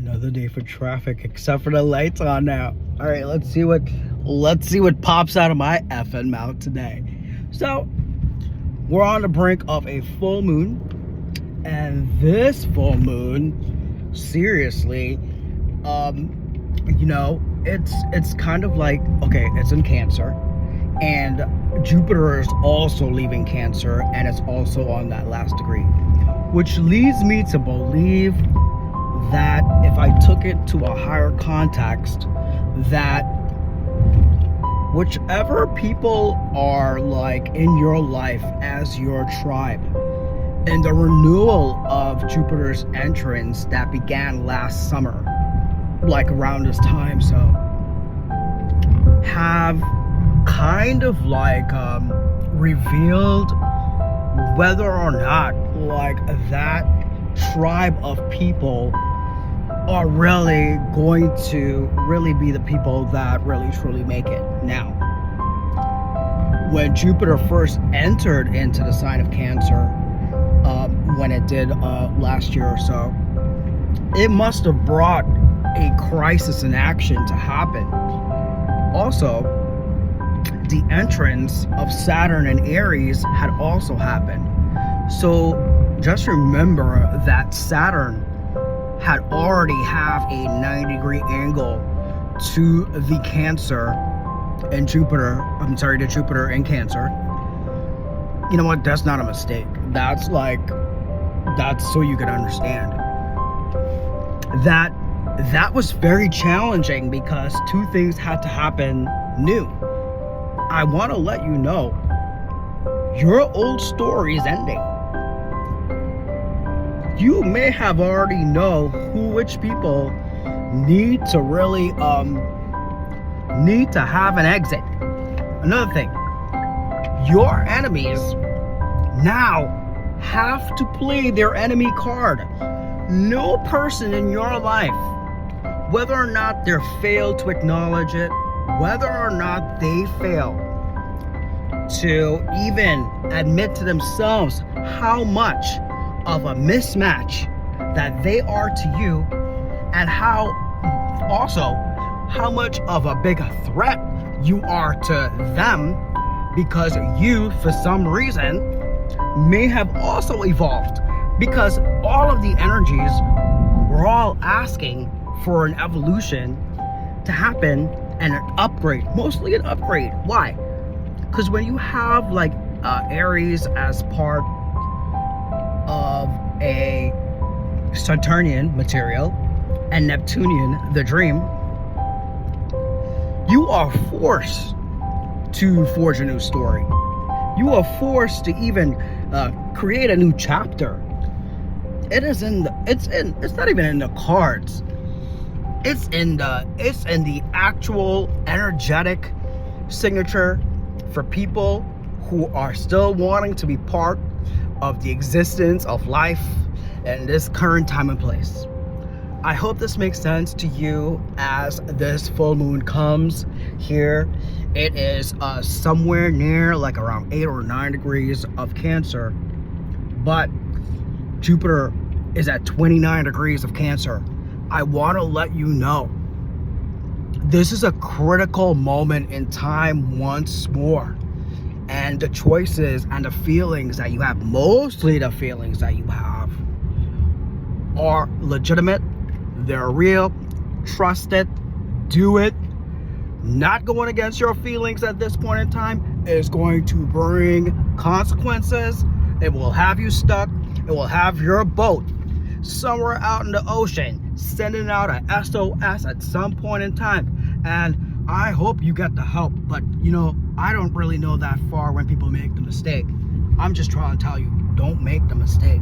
Another day for traffic, except for the lights on now. All right, let's see what pops out of my effing mouth today. So we're on the brink of a full moon, and this full moon, seriously, it's kind of like, okay, it's in Cancer, and Jupiter is also leaving Cancer, and it's also on that last degree, which leads me to believe that if I took it to a higher context, that whichever people are like in your life as your tribe, and the renewal of Jupiter's entrance that began last summer, like around this time, so have kind of like revealed whether or not like that tribe of people are really going to really be the people that really truly make it. Now, when Jupiter first entered into the sign of Cancer, when it did last year or so, it must have brought a crisis in action to happen. Also, the entrance of Saturn and Aries had also happened. So just remember that Saturn had already have a 90-degree angle to the Cancer and Jupiter. I'm sorry, to Jupiter and Cancer. You know what? That's not a mistake. That's so you can understand that was very challenging because two things had to happen new. I want to let you know your old story is ending. You may have already know which people need to really need to have an exit. Another thing, your enemies now have to play their enemy card. No person in your life, whether or not they're failed to acknowledge it, whether or not they fail to even admit to themselves how much of a mismatch that they are to you, and how much of a big threat you are to them, because you, for some reason, may have also evolved, because all of the energies were all asking for an evolution to happen and an upgrade, mostly an upgrade. Why? Because when you have like Aries as part of a Saturnian material and Neptunian, the dream, you are forced to forge a new story. You are forced to even create a new chapter. It's not even in the cards. It's in the actual energetic signature for people who are still wanting to be part of the existence of life in this current time and place. I hope this makes sense to you as this full moon comes here. It is somewhere near like around 8 or 9 degrees of Cancer, but Jupiter is at 29 degrees of Cancer. I want to let you know this is a critical moment in time once more. And the choices and the feelings that you have, mostly the feelings that you have, are legitimate. They're real. Trust it. Do it. Not going against your feelings at this point in time is going to bring consequences. It will have you stuck. It will have your boat somewhere out in the ocean, sending out a SOS at some point in time. And I hope you get the help, but I don't really know that far when people make the mistake. I'm just trying to tell you, don't make the mistake.